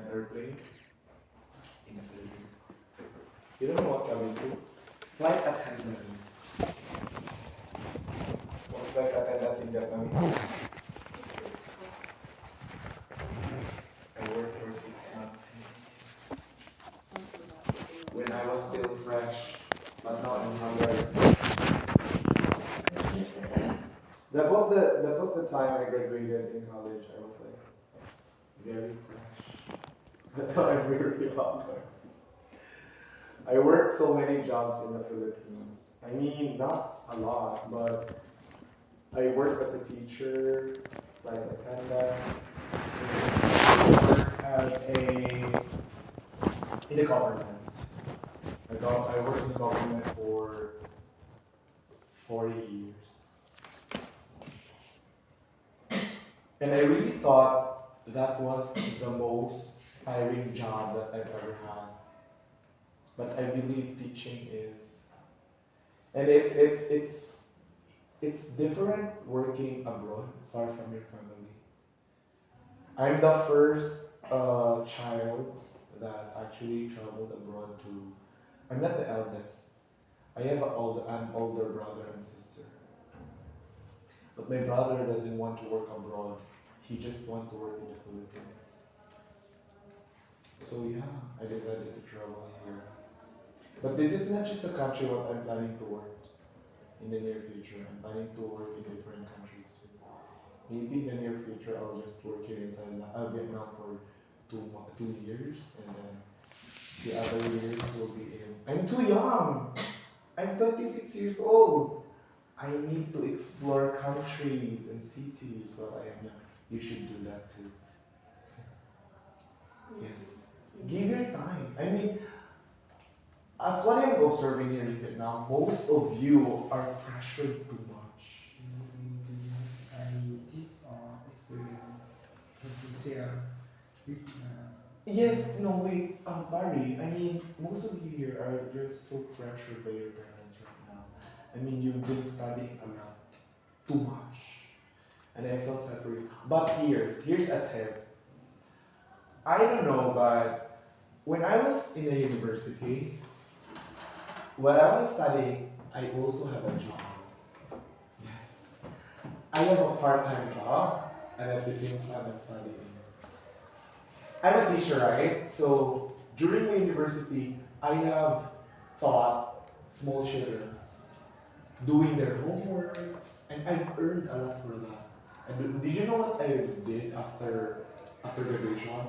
an airplane in the Philippines. You don't know what cabin crew? Flight attendant. What flight attendant in Vietnam? I worked for 6 months when I was still fresh, but now I'm hungry. That was the time I graduated in college. I was like very fresh. But now I'm very hungry. I worked so many jobs in the Philippines. I mean, not a lot, but I worked as a teacher, like attendant. I worked as in the government. I worked in the government for 40 years. And I really thought that was the most tiring job that I've ever had. But I believe teaching is, and it's different working abroad, far from your family. I'm the first child that actually traveled abroad to. I'm not the eldest. I have an older brother and sister. But my brother doesn't want to work abroad. He just wants to work in the Philippines. So yeah, I decided to travel here. But this is not just a country what I'm planning to work in the near future. I'm planning to work in different countries too. Maybe in the near future I'll just work here in Vietnam for 2 years, and then the other years will be in. I'm too young. I'm 26 years old. I need to explore countries and cities while I am young. You should do that too. Yes. Give your time. I mean, as what I'm observing here in Vietnam, most of you are pressured too much. Any tips or experience to share with Yes, no, wait, Barry, I mean, most of you here are just so pressured by your parents right now. I mean, you've been studying a lot, too much, and I felt sad for you. But here's a tip. I don't know, but when I was in the university, when I was studying, I also have a job. Yes. I have a part-time job, and at the same time I'm studying. I'm a teacher, right? So during my university, I have taught small children doing their homeworks, and I've earned a lot for that. And did you know what I did after graduation?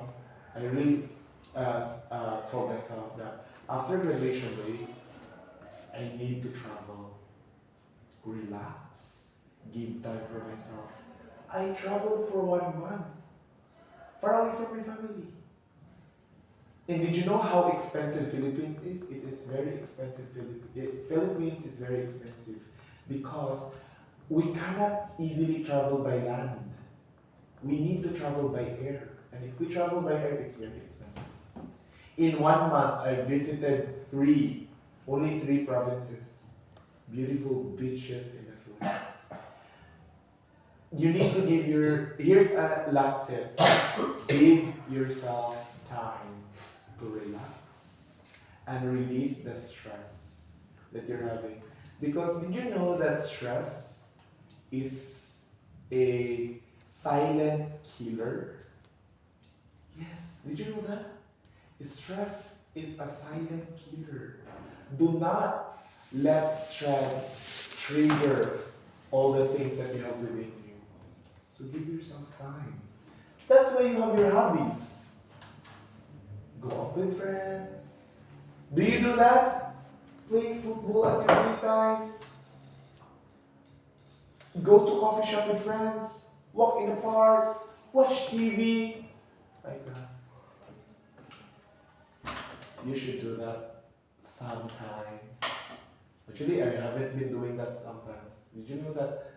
I really told myself that after graduation day, I need to travel, relax, give time for myself. I traveled for 1 month, far away from my family. And did you know how expensive Philippines is? It is very expensive. Philippines is very expensive because we cannot easily travel by land. We need to travel by air. And if we travel by air, it's very expensive. In 1 month, I visited only three provinces. Beautiful beaches in the Philippines. You need to here's a last tip. Give yourself time to relax and release the stress that you're having. Because did you know that stress is a silent killer? Yes, did you know that? Stress is a silent killer. Do not let stress trigger all the things that you have within you. So give yourself time. That's why you have your hobbies. Go out with friends. Do you do that? Play football at your free time. Go to coffee shop with friends. Walk in the park. Watch TV. Like that. You should do that sometimes. Actually, I haven't been doing that sometimes. Did you know that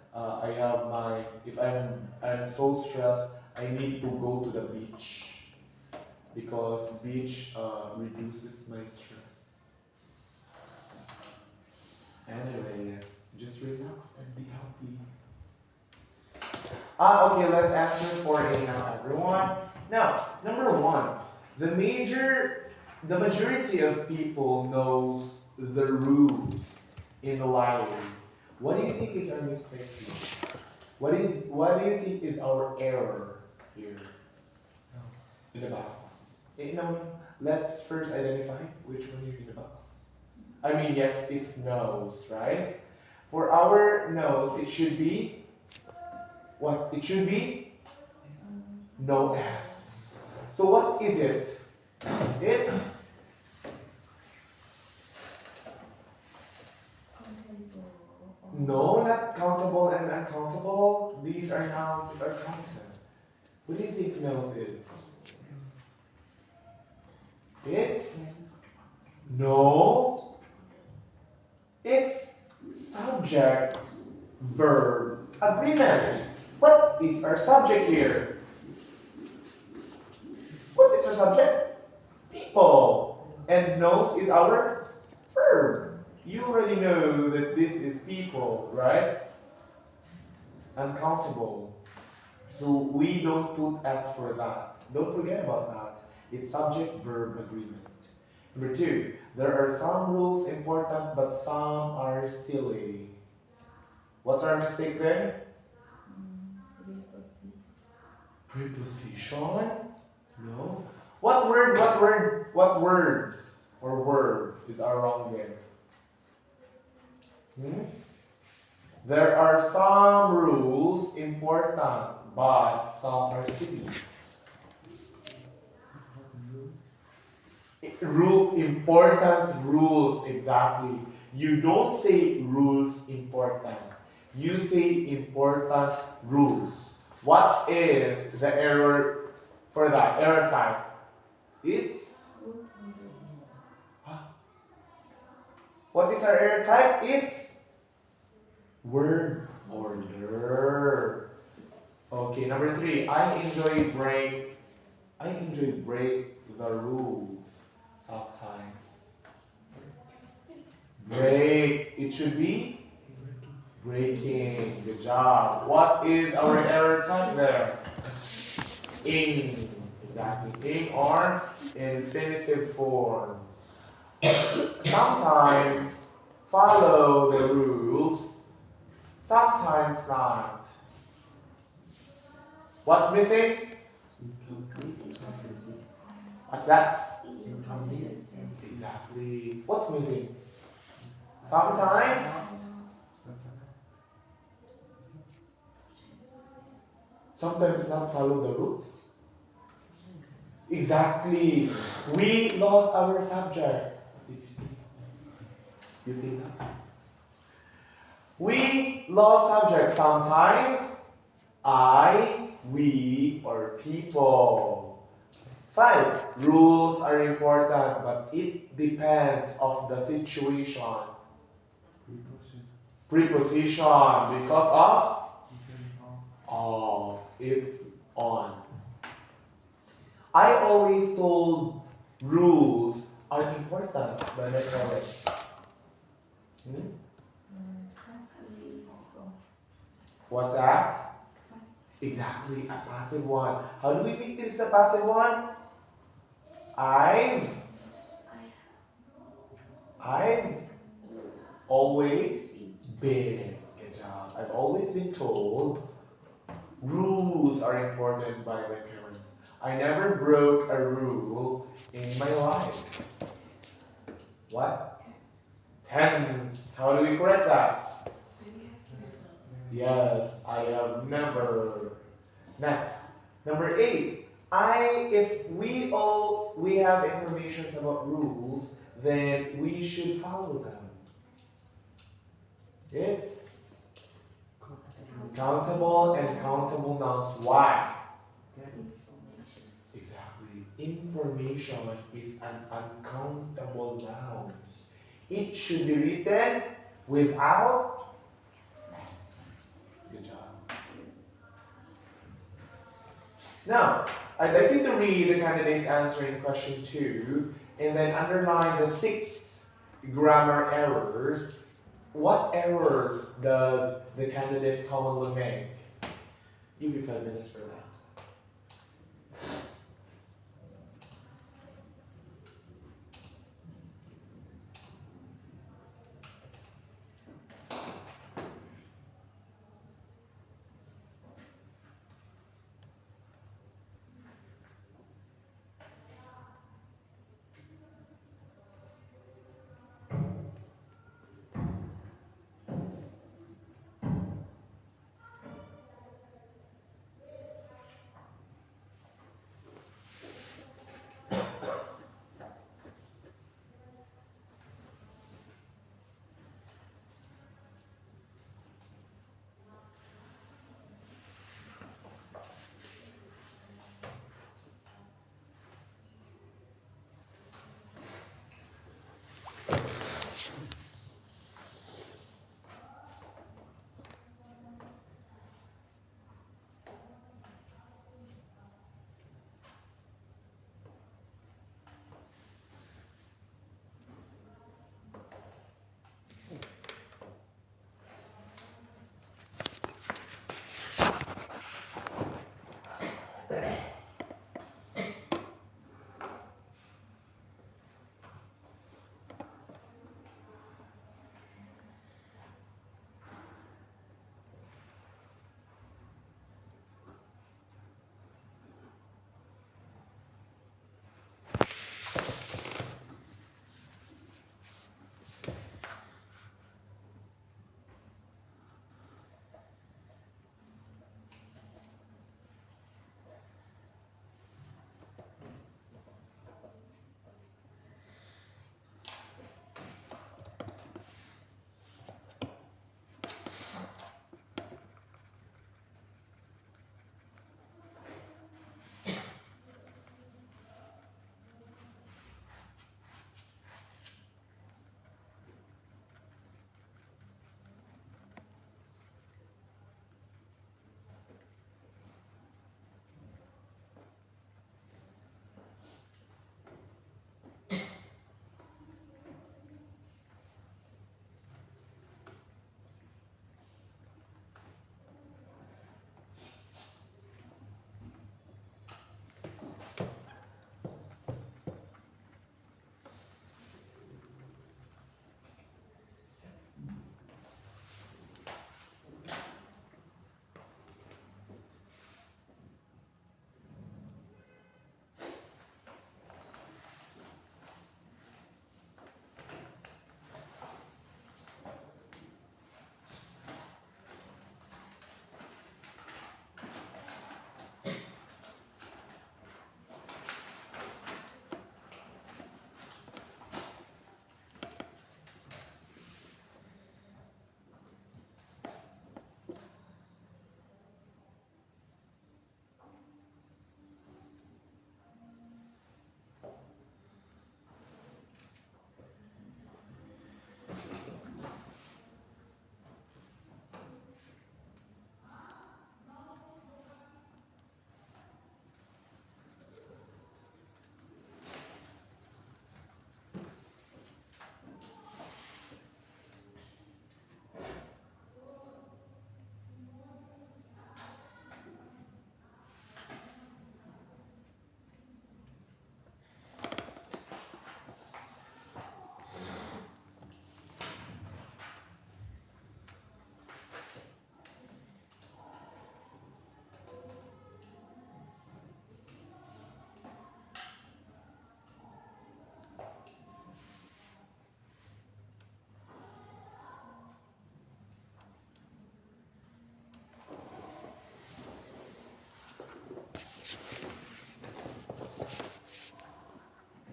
if I'm so stressed, I need to go to the beach. Because beach reduces my stress. Anyway, yes, just relax and be happy. Okay, let's answer for A now, everyone. Now, number one, The majority of people knows the rules in the library. What do you think is our mistake here? What do you think is our error here? In the box. No. Let's first identify which one you're in the box. I mean, yes, it's nose, right? For our nose, it should be what? It should be no S. So what is it? It's no, not countable and uncountable. These are nouns that are counted. What do you think nose is? It's no. It's subject verb agreement. What is our subject here? What is our subject? People. And nose is our verb. You already know that this is people, right? Uncountable. So we don't put S for that. Don't forget about that. It's subject verb agreement. Number 2, there are some rules important but some are silly. What's our mistake there? Preposition? No. What words or word is our wrong there? There are some rules important but some are silly. Important rules, exactly. You don't say rules important. You say important rules. What is the error for that? Error type? It's what is our error type? It's word order. Okay, number 3. I enjoy break the rules. Sometimes. Break. It should be breaking. Good job. What is our error type there? Ing. Exactly. Ing or infinitive form. Sometimes follow the rules. Sometimes not. What's missing? What's that? Exactly. What's missing? Sometimes. Sometimes not follow the rules. Exactly. We lost our subject. You see that? We lost subject. Sometimes I, we, or people. 5. Rules are important, but it depends of the situation. Preposition because of it's on. I always told rules are important, but I tell it. What's that? Exactly, a passive one. How do we make this a passive one? I've always been. Good job. I've always been told rules are important by my parents. I never broke a rule in my life. What? Tense. How do we correct that? Yes, I have never. Next. Number 8. If we have information about rules, then we should follow them. It's countable and countable nouns. Why? Exactly. Information is an uncountable noun. It should be written without S. Good job. Now, I'd like you to read the candidate's answer in question 2 and then underline the 6 grammar errors. What errors does the candidate commonly make? Give you 5 minutes for that.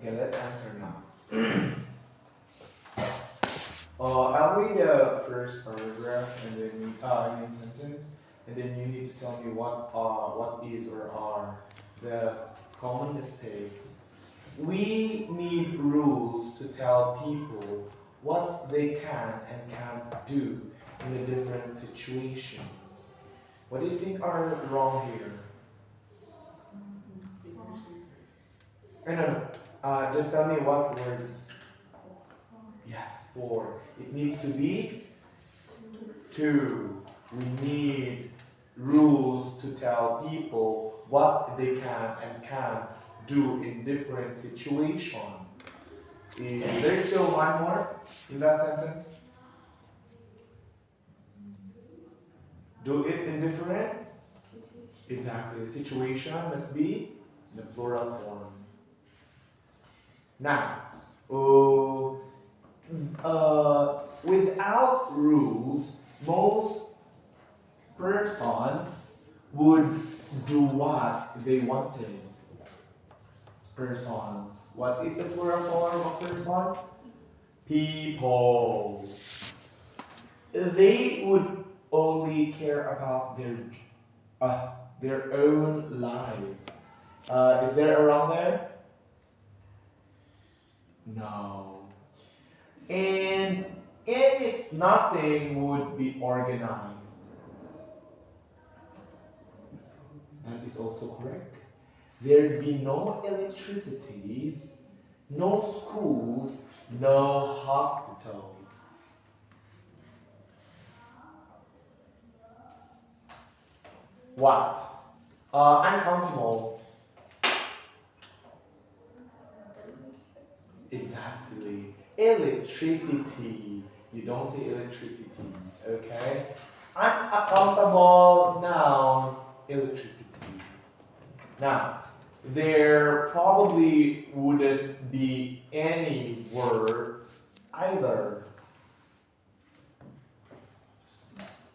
Okay, let's answer now. I'll read the first paragraph and then I mean sentence, and then you need to tell me what is or are the common mistakes. We need rules to tell people what they can and can't do in a different situation. What do you think are wrong here? No. Just tell me what words. Yes, four. It needs to be two. We need rules to tell people what they can and can't do in different situations. Is there still one more in that sentence? Do it in different? Exactly. The situation must be in the plural form. Now, without rules, most persons would do what they wanted. Persons. What is the plural form of persons? People. They would only care about their own lives. Is there around there? No. And if nothing would be organized. That is also correct. There'd be no electricities, no schools, no hospitals. What? Uncountable. Exactly. Electricity. You don't say electricities, okay? Unaccountable noun, electricity. Now, there probably wouldn't be any words either.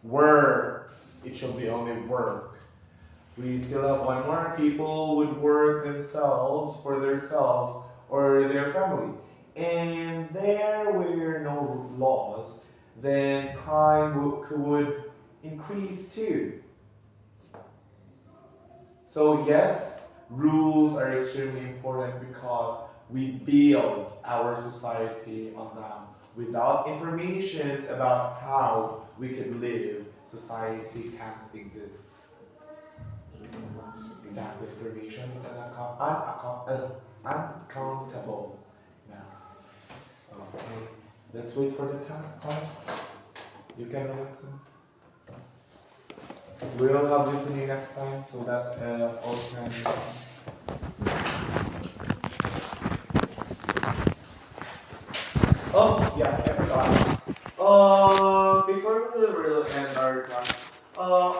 Works. It should be only work. We still have one more. People would work themselves for themselves or their family. And there were no laws, then crime would increase too. So yes, rules are extremely important because we build our society on them. Without information about how we could live, society can't exist. Exactly, information is uncountable now. Okay, let's wait for the time. You can relax them. We'll have listening next time so that all can. Oh yeah, I forgot.